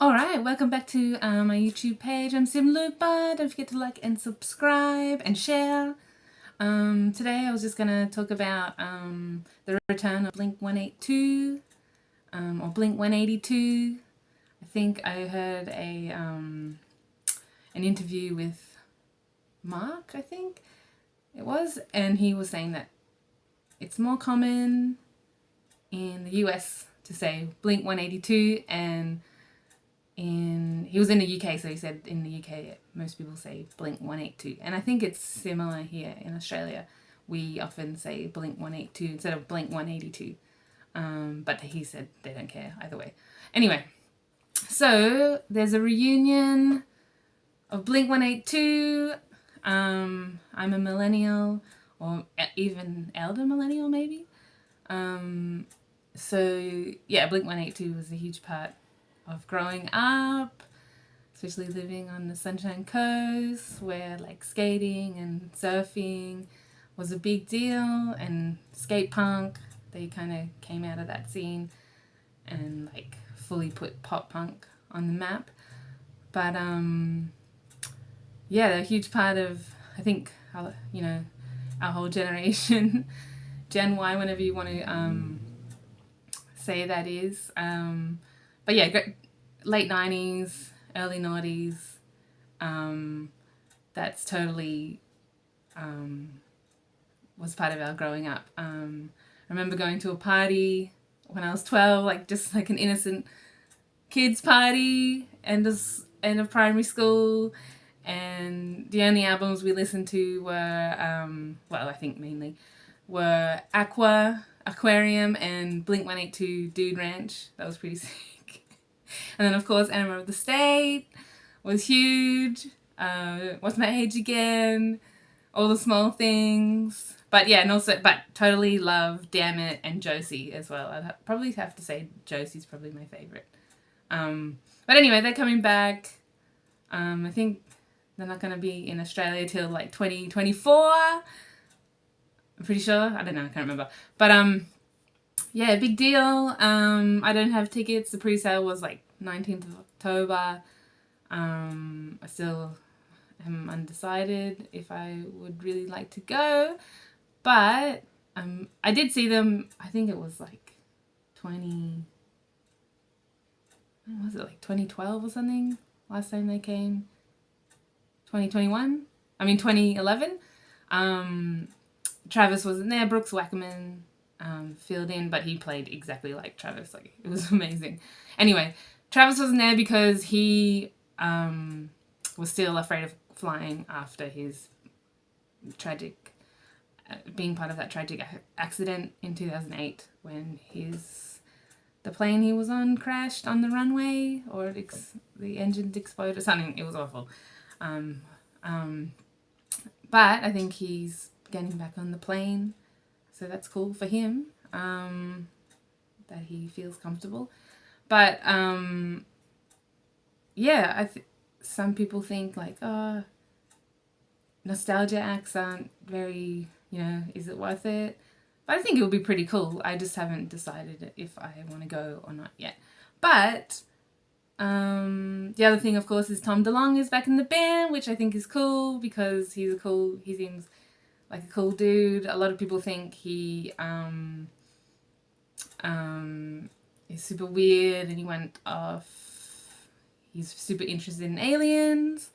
Alright, welcome back to my YouTube page. I'm Sim Lupa. Don't forget to like and subscribe and share. Today I was just going to talk about the return of Blink 182 or Blink 182. I think I heard an interview with Mark, I think it was, and he was saying that it's more common in the US to say Blink 182, and he was in the UK, so he said in the UK most people say Blink 182, and I think it's similar here in Australia. We often say Blink 182 instead of Blink 182, but he said they don't care either way. Anyway, so there's a reunion of Blink 182. I'm a millennial, or even elder millennial maybe. So yeah, Blink 182 was a huge part of growing up, especially living on the Sunshine Coast, where like skating and surfing was a big deal, and skate punk, they kind of came out of that scene and like fully put pop punk on the map. But yeah, they're a huge part of, I think, our whole generation, Gen Y, whenever you want to say that is. But yeah, late 90s, early 90s, that's totally was part of our growing up. I remember going to a party when I was 12, like just like an innocent kids party, and just in a primary school, and the only albums we listened to were, well, I think mainly, were Aqua, Aquarium, and Blink 182 Dude Ranch. That was pretty sick. And then, of course, Enema of the State was huge. What's My Age Again? All the Small Things. But yeah, and also, but totally love Damn It and Josie as well. I'd probably have to say Josie's probably my favourite. But anyway, they're coming back. I think they're not going to be in Australia till like 2024. I'm pretty sure. I don't know. I can't remember. But yeah, big deal. I don't have tickets. The pre-sale was like 19th of October. I still am undecided if I would really like to go, but I did see them. I think it was like 2012 or something last time they came. 2021. I mean 2011. Travis wasn't there. Brooks Wackerman filled in, but he played exactly like Travis. Like, it was amazing. Anyway, Travis wasn't there because he was still afraid of flying after his tragic, being part of that tragic accident in 2008 when the plane he was on crashed on the runway, or the engines exploded or something. It was awful. But I think he's getting back on the plane, so that's cool for him, that he feels comfortable. But yeah, some people think like, oh, nostalgia acts aren't very, is it worth it? But I think it would be pretty cool. I just haven't decided if I want to go or not yet. But the other thing, of course, is Tom DeLonge is back in the band, which I think is cool because he seems like a cool dude. A lot of people think he is super weird, and he went off. He's super interested in aliens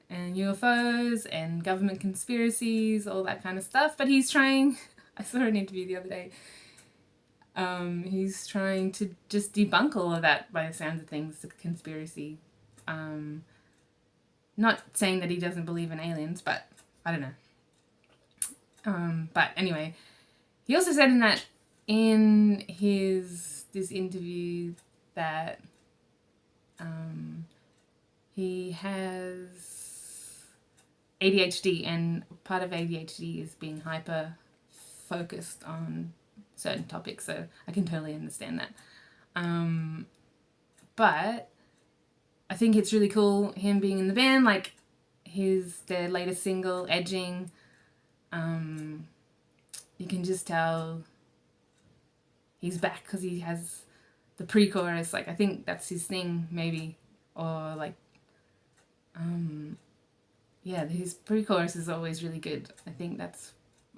and UFOs and government conspiracies, all that kind of stuff. But he's trying, I saw an interview the other day, he's trying to just debunk all of that by the sounds of things, the conspiracy. Not saying that he doesn't believe in aliens, but I don't know. But anyway, he also said in this interview that he has ADHD, and part of ADHD is being hyper focused on certain topics, so I can totally understand that. But I think it's really cool him being in the band, like their latest single, Edging. You can just tell he's back because he has the pre-chorus. Like, I think that's his thing, maybe. or like, yeah, his pre-chorus is always really good. I think that's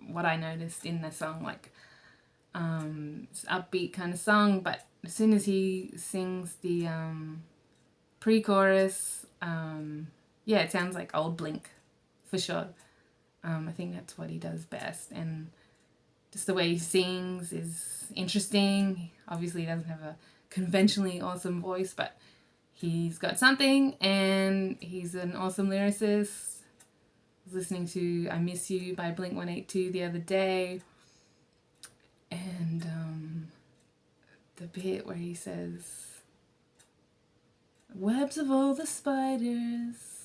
what I noticed in the song. Like, it's an upbeat kind of song, but as soon as he sings the pre-chorus, yeah, it sounds like old Blink for sure. I think that's what he does best, and just the way he sings is interesting. Obviously, he doesn't have a conventionally awesome voice, but he's got something, and he's an awesome lyricist. I was listening to I Miss You by Blink-182 the other day, and the bit where he says, webs of all the spiders,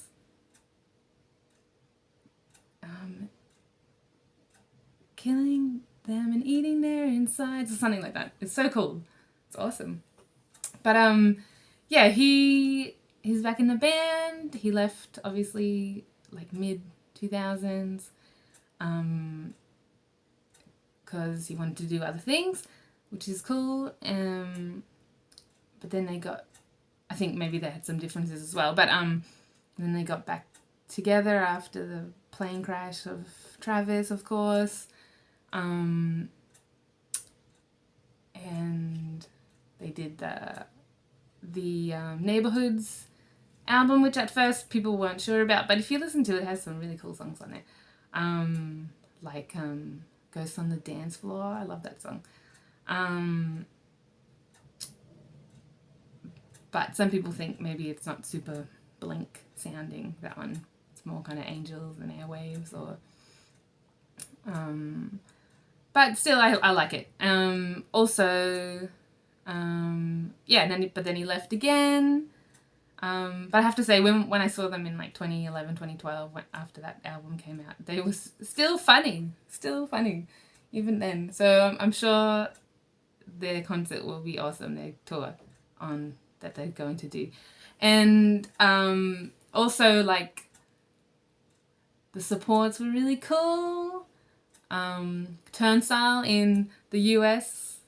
killing them and eating their insides, or something like that. It's so cool. It's awesome. But yeah, he's back in the band. He left obviously like mid 2000s because he wanted to do other things, which is cool. But then they got, I think maybe they had some differences as well. But then they got back together after the plane crash of Travis, of course. And they did the Neighborhoods album, which at first people weren't sure about, but if you listen to it, it has some really cool songs on it. Like Ghost on the Dance Floor. I love that song. But some people think maybe it's not super Blink sounding, that one. It's more kind of Angels and Airwaves, or but still I like it. Also, yeah, but then he left again. But I have to say, when I saw them in like 2011, 2012, after that album came out, they was still funny, even then. So I'm sure their concert will be awesome, their tour that they're going to do. And also, like, the supports were really cool. Turnstile in the US,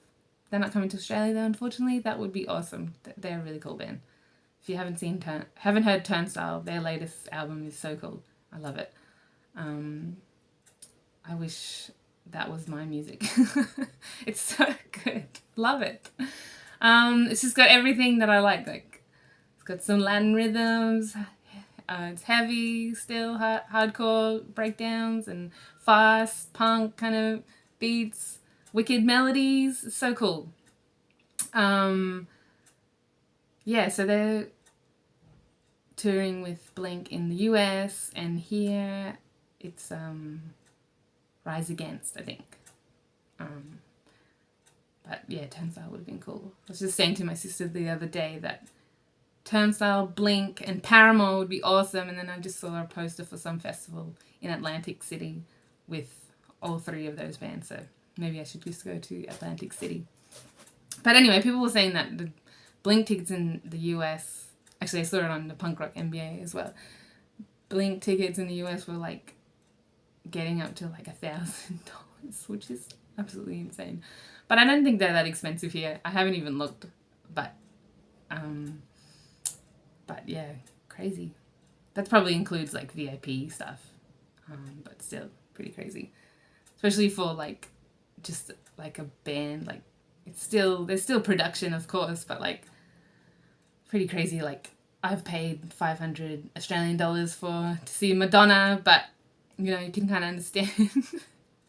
they're not coming to Australia though, unfortunately. That would be awesome. They're a really cool band. If you haven't heard Turnstile, their latest album is so cool. I love it. I wish that was my music. It's so good. Love it. It's just got everything that I like. Like, it's got some Latin rhythms. It's heavy, still hardcore breakdowns and fast punk kind of beats, wicked melodies. It's so cool. Yeah, so they're touring with Blink in the US, and here it's Rise Against, I think. But yeah, Turnstile would have been cool. I was just saying to my sister the other day that Turnstile, Blink, and Paramore would be awesome, and then I just saw a poster for some festival in Atlantic City with all three of those bands, so maybe I should just go to Atlantic City. But anyway, people were saying that the Blink tickets in the US, actually I saw it on the Punk Rock MBA as well, Blink tickets in the US were like getting up to like $1,000, which is absolutely insane. But I don't think they're that expensive here. I haven't even looked, but yeah, crazy. That probably includes like VIP stuff, but still pretty crazy, especially for like just like a band. Like, there's still production, of course, but like pretty crazy. Like, I've paid 500 Australian dollars to see Madonna, but you know, you can kind of understand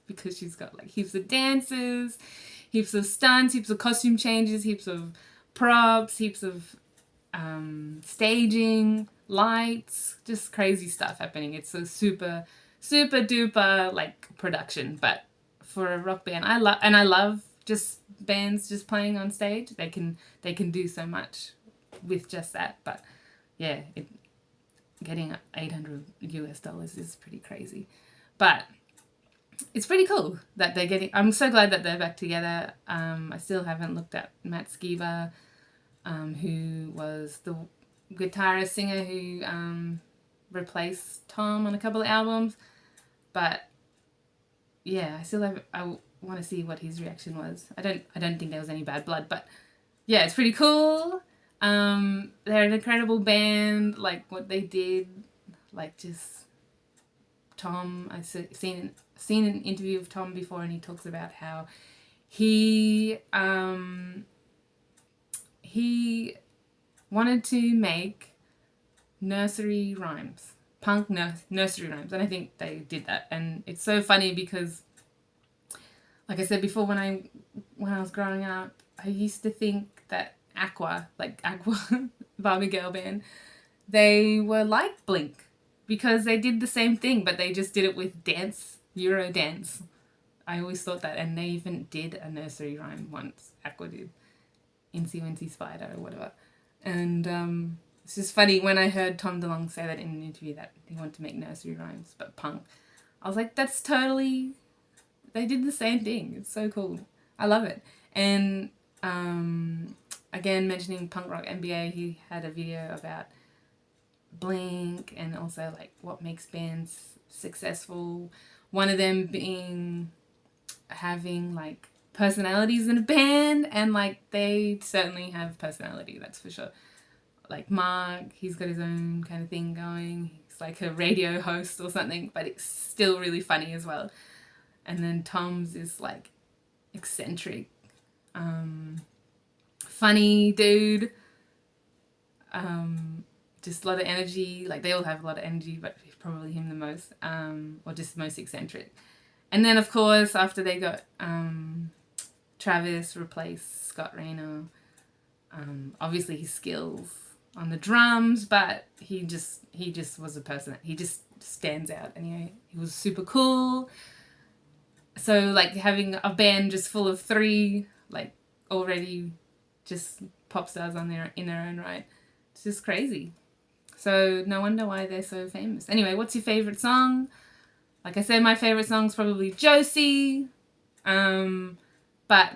because she's got like heaps of dancers, heaps of stunts, heaps of costume changes, heaps of props, heaps of staging, lights, just crazy stuff happening. It's a super duper like production. But for a rock band, I love just bands just playing on stage. They can do so much with just that. But yeah, getting $800 US is pretty crazy. But it's pretty cool that they're getting. I'm so glad that they're back together. I still haven't looked at Matt Skiba, who was the guitarist singer who replaced Tom on a couple of albums. But yeah, I want to see what his reaction was. I don't think there was any bad blood, but yeah, it's pretty cool. They're an incredible band. Like what they did, like just Tom. I've seen an interview of Tom before, and he talks about how he wanted to make nursery rhymes, punk nursery rhymes, and I think they did that. And it's so funny because, like I said before, when I was growing up, I used to think that Aqua, Barbie girl band, they were like Blink because they did the same thing, but they just did it with dance, Euro dance. I always thought that, and they even did a nursery rhyme once. Aqua did, Incy Wincy Spider or whatever, and it's just funny when I heard Tom DeLonge say that in an interview that he wanted to make nursery rhymes but punk. I was like, that's totally. They did the same thing. It's so cool. I love it. And again, mentioning punk rock NBA, he had a video about Blink and also like what makes bands successful. One of them being having like personalities in a band, and like they certainly have personality, that's for sure. Like Mark, he's got his own kind of thing going. He's like a radio host or something, but it's still really funny as well. And then Tom's is like eccentric, funny dude, just a lot of energy. Like they all have a lot of energy, but probably him the most, or just most eccentric. And then of course after they got Travis replaced Scott Rayner, obviously his skills on the drums, but he just was a person. He just stands out, and he was super cool. So like having a band just full of three like already just pop stars in their own right, it's just crazy. So no wonder why they're so famous. Anyway, what's your favorite song? Like I said, my favorite song's probably Josie. But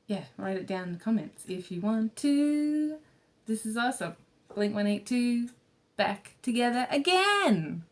yeah, write it down in the comments if you want to. This is awesome. Blink-182 back together again.